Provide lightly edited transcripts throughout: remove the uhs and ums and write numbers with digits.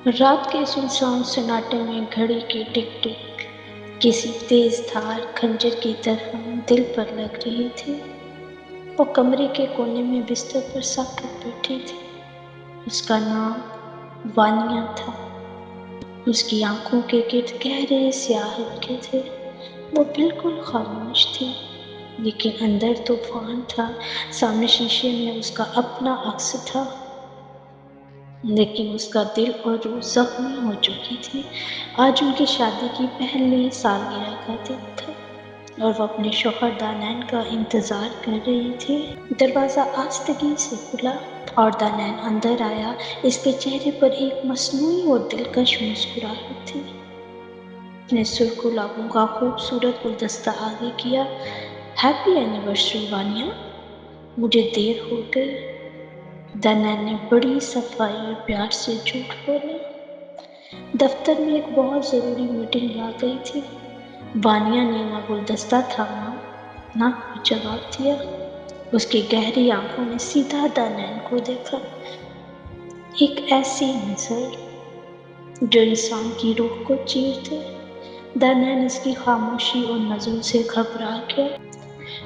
رات کے سنسان سناٹے میں گھڑی کی ٹک ٹک کسی تیز دھار خنجر کی طرح دل پر لگ رہی تھی۔ وہ کمرے کے کونے میں بستر پر ساکت بیٹھی تھی۔ اس کا نام وانیہ تھا۔ اس کی آنکھوں کے گرد گہرے سیاہ ہلکے تھے۔ وہ بالکل خاموش تھی، لیکن اندر طوفان تھا۔ سامنے شیشے میں اس کا اپنا عکس تھا، لیکن اس کا دل اور روح زخمی ہو چکی تھی۔ آج ان کی شادی کی پہلی سالگرہ کا دن تھا اور وہ اپنے شوہر دانین کا انتظار کر رہی تھی۔ دروازہ آہستگی سے کھلا اور دانین اندر آیا۔ اس کے چہرے پر ایک مصنوعی اور دلکش مسکراہٹ تھی۔ اس نے سرخ گلابوں کا خوبصورت گلدستہ آگے کیا۔ ہیپی اینیورسری وانیہ، مجھے دیر ہو گئی۔ دانین نے بڑی صفائی اور پیار سے جھوٹ بولا۔ دفتر میں ایک بہت ضروری میٹنگ آ گئی تھی۔ وانیہ نے نہ گلدستہ تھاما نہ کوئی جواب دیا۔ اس کی گہری آنکھوں نے سیدھا دانین کو دیکھا، ایک ایسی نظر جو انسان کی روح کو چیر دے۔ دانین اس کی خاموشی اور نظروں سے گھبرا گیا۔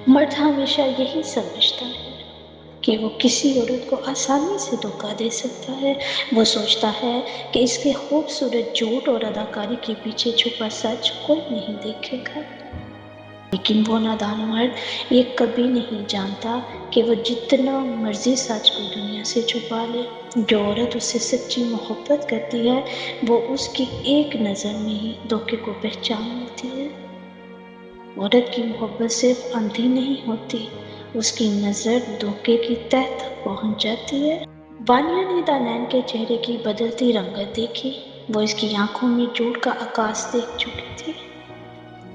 مرد ہمیشہ یہی سمجھتا ہے کہ وہ کسی عورت کو آسانی سے دھوکہ دے سکتا ہے۔ وہ سوچتا ہے کہ اس کے خوبصورت جھوٹ اور اداکاری کے پیچھے چھپا سچ کوئی نہیں دیکھے گا، لیکن وہ نادان مرد یہ کبھی نہیں جانتا کہ وہ جتنا مرضی سچ کو دنیا سے چھپا لے، جو عورت اس سے سچی محبت کرتی ہے وہ اس کی ایک نظر میں ہی دھوکے کو پہچان لیتی ہے۔ عورت کی محبت صرف اندھی نہیں ہوتی، اس کی نظر دھوکے کی تہہ تک پہنچ جاتی ہے۔ وانیہ نے دانین کے چہرے کی بدلتی رنگت دیکھی۔ وہ اس کی آنکھوں میں جھوٹ کا عکاس دیکھ چکی تھی،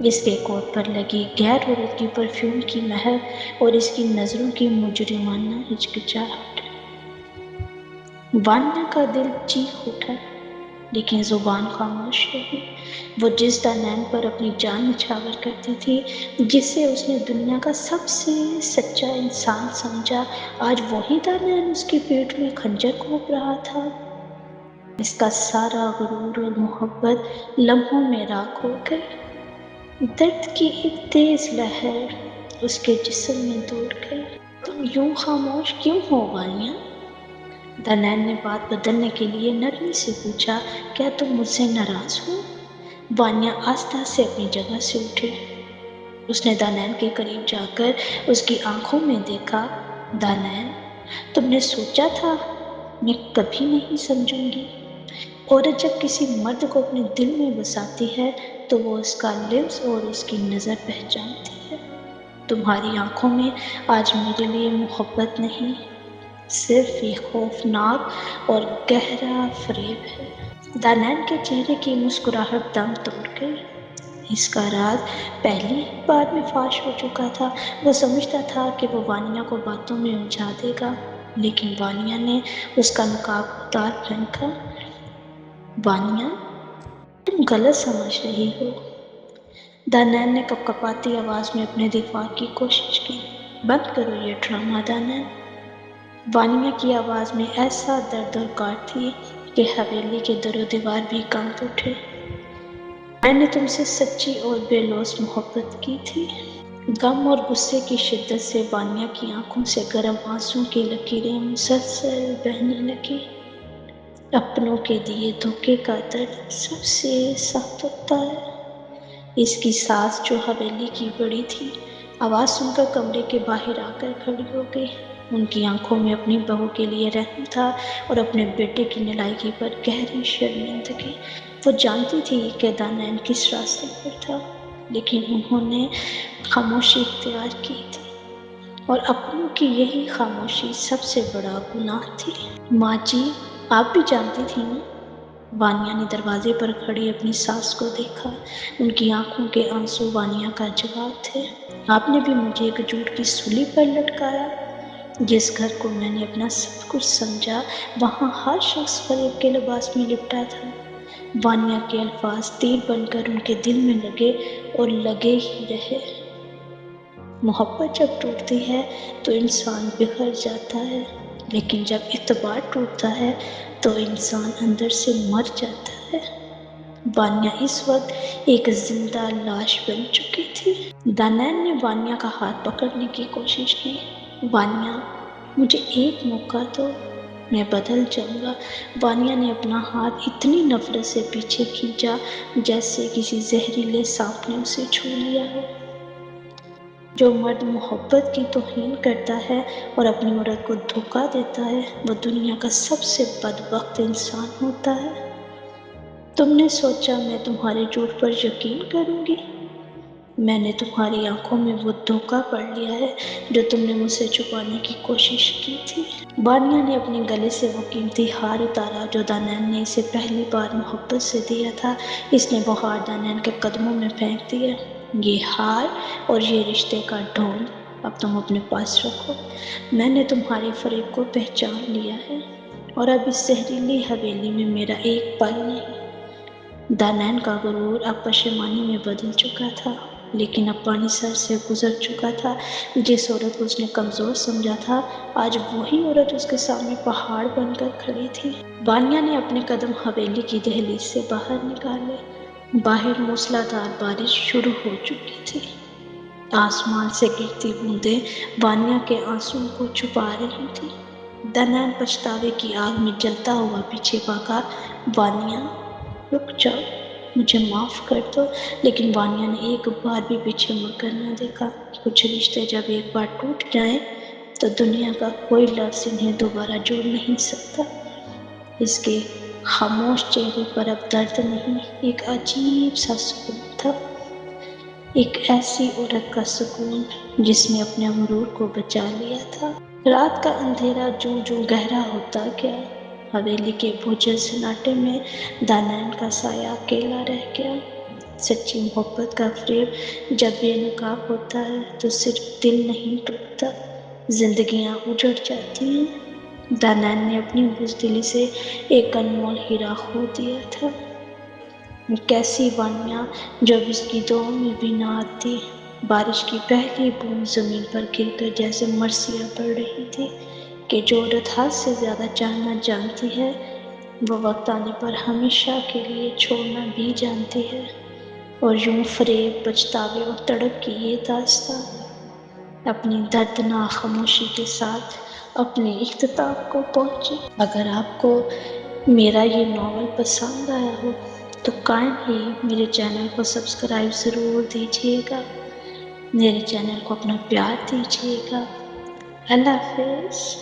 اس کے کوٹ پر لگی غیر عورت کی پرفیوم کی مہک اور اس کی نظروں کی مجرمانہ ہچکچاہٹ۔ وانیہ کا دل چیخ اٹھا، لیکن زبان خاموش رہی۔ وہ جس دانین پر اپنی جان نچھاور کرتی تھی، جسے اس نے دنیا کا سب سے سچا انسان سمجھا، آج وہی دانین اس کی پیٹھ میں خنجر گھونپ رہا تھا۔ اس کا سارا غرور اور محبت لمحوں میں راکھ ہو گئی۔ درد کی ایک تیز لہر اس کے جسم میں دوڑ گئی۔ تم یوں خاموش کیوں ہو وانیہ؟ دانین نے بات بدلنے کے لیے نرمی سے پوچھا، کیا تم مجھ سے ناراض ہو؟ وانیہ آہستہ سے اپنی جگہ سے اٹھی۔ اس نے دانین کے قریب جا کر اس کی آنکھوں میں دیکھا۔ دانین، تم نے سوچا تھا میں کبھی نہیں سمجھوں گی؟ عورت جب کسی مرد کو اپنے دل میں بساتی ہے تو وہ اس کا لفظ اور اس کی نظر پہچانتی ہے۔ تمہاری آنکھوں میں آج میرے لیے محبت نہیں، صرف ایک خوفناک اور گہرا فریب ہے۔ دانین کے چہرے کی مسکراہٹ دم توڑ گئی۔ اس کا راز پہلی ہی بار میں فاش ہو چکا تھا۔ وہ سمجھتا تھا کہ وہ وانیہ کو باتوں میں الجھا دے گا، لیکن وانیہ نے اس کا نقاب اتار پھینکا۔ وانیہ، تم غلط سمجھ رہی ہو۔ دانین نے کپکپاتی آواز میں اپنے دفاع کی کوشش کی۔ بند کرو یہ ڈرامہ دانین۔ وانیہ کی آواز میں ایسا درد اور کاٹ تھی کہ حویلی کے در و دیوار بھی کانپ اٹھے۔ میں نے تم سے سچی اور بے لوث محبت کی تھی۔ غم اور غصے کی شدت سے وانیہ کی آنکھوں سے گرم آنسوں کی لکیریں مسلسل بہنے لگی۔ اپنوں کے دیے دھوکے کا درد سب سے سخت ہوتا ہے۔ اس کی ساس جو حویلی کی بڑی تھی، آواز سن کر کمرے کے باہر آ کر کھڑی ہو گئی۔ ان کی آنکھوں میں اپنی بہو کے لیے رحم تھا اور اپنے بیٹے کی نالائکی پر گہری شرمندگی۔ وہ جانتی تھی کہ دانین کس راستے پر تھا، لیکن انہوں نے خاموشی اختیار کی تھی، اور اپنوں کی یہی خاموشی سب سے بڑا گناہ تھی۔ ماں جی، آپ بھی جانتی تھیں نا؟ وانیہ نے دروازے پر کھڑی اپنی ساس کو دیکھا۔ ان کی آنکھوں کے آنسو وانیہ کا جواب تھے۔ آپ نے بھی مجھے ایک جھوٹ کی سولی پر لٹکایا۔ جس گھر کو میں نے اپنا سب کچھ سمجھا، وہاں ہر شخص فریب کے لباس میں لپٹا تھا۔ وانیہ کے الفاظ تیر بن کر ان کے دل میں لگے اور لگے ہی رہے۔ محبت جب ٹوٹتی ہے تو انسان بکھر جاتا ہے، لیکن جب اعتبار ٹوٹتا ہے تو انسان اندر سے مر جاتا ہے۔ وانیا اس وقت ایک زندہ لاش بن چکی تھی۔ دانین نے وانیا کا ہاتھ پکڑنے کی کوشش کی۔ وانیا، مجھے ایک موقع دو، میں بدل جاؤں گا۔ وانیا نے اپنا ہاتھ اتنی نفرت سے پیچھے کھینچا جیسے کسی زہریلے سانپ نے اسے چھو لیا ہو۔ جو مرد محبت کی توہین کرتا ہے اور اپنی عورت کو دھوکہ دیتا ہے، وہ دنیا کا سب سے بدبخت انسان ہوتا ہے۔ تم نے سوچا میں تمہارے جھوٹ پر یقین کروں گی؟ میں نے تمہاری آنکھوں میں وہ دھوکہ پڑھ لیا ہے جو تم نے مجھ سے چھپانے کی کوشش کی تھی۔ وانیا نے اپنے گلے سے وہ قیمتی ہار اتارا جو دانین نے اسے پہلی بار محبت سے دیا تھا۔ اس نے وہ ہار دانین کے قدموں میں پھینک دیا۔ یہ ہار اور یہ رشتے کا ڈھول اب تم اپنے پاس رکھو۔ میں نے تمہارے فریب کو پہچان لیا ہے اور اب اس زہریلی حویلی میں میرا ایک پل نہیں۔ دانین کا غرور اب پشیمانی میں بدل چکا تھا، لیکن اب پانی سر سے گزر چکا تھا۔ جس عورت کو اس نے کمزور سمجھا تھا، آج وہی عورت اس کے سامنے پہاڑ بن کر کھڑی تھی۔ وانیا نے اپنے قدم حویلی کی دہلیز سے باہر نکالے۔ باہر موسلادھار بارش شروع ہو چکی تھی۔ آسمان سے گرتی بوندیں وانیا کے آنسوؤں کو چھپا رہی تھی۔ دانین پچھتاوے کی آگ میں جلتا ہوا پیچھے بھاگا۔ وانیا، رک جاؤ، مجھے معاف کر دو۔ لیکن وانیا نے ایک بار بھی پیچھے مڑ کر نہ دیکھا۔ کچھ رشتے جب ایک بار ٹوٹ جائیں تو دنیا کا کوئی لفظ انہیں دوبارہ جوڑ نہیں سکتا۔ اس کے خاموش چہرے پر اب درد نہیں، ایک عجیب سا سکون تھا۔ ایک ایسی عورت کا سکون جس نے اپنے غرور کو بچا لیا تھا۔ رات کا اندھیرا جوں جوں گہرا ہوتا گیا۔ حویلی کے بوجھل سناٹے میں دانین کا سایہ اکیلا رہ گیا۔ سچی محبت کا فریب جب بے نقاب ہوتا ہے تو صرف دل نہیں ٹوٹتا، زندگیاں اجڑ جاتی ہیں۔ دانین نے اپنی بزدلی سے ایک انمول ہیرا کھو دیا تھا۔ کیسی وانیا جو اب اس کی دعاؤں میں بھی نہ آتی۔ بارش کی پہلی بوند زمین پر گر کر جیسے مرثیہ پڑ رہی تھی کہ جو عورت حد سے زیادہ چاہنا جانتی ہے، وہ وقت آنے پر ہمیشہ کے لیے چھوڑنا بھی جانتی ہے۔ اور یوں فریب، پچھتاوے اور تڑپ کی یہ داستان اپنی دردناک خاموشی کے ساتھ اپنے اختتام کو پہنچی۔ اگر آپ کو میرا یہ ناول پسند آیا ہو تو کائنڈلی میرے چینل کو سبسکرائب ضرور دیجیے گا، میرے چینل کو اپنا پیار دیجیے گا۔ اللہ حافظ۔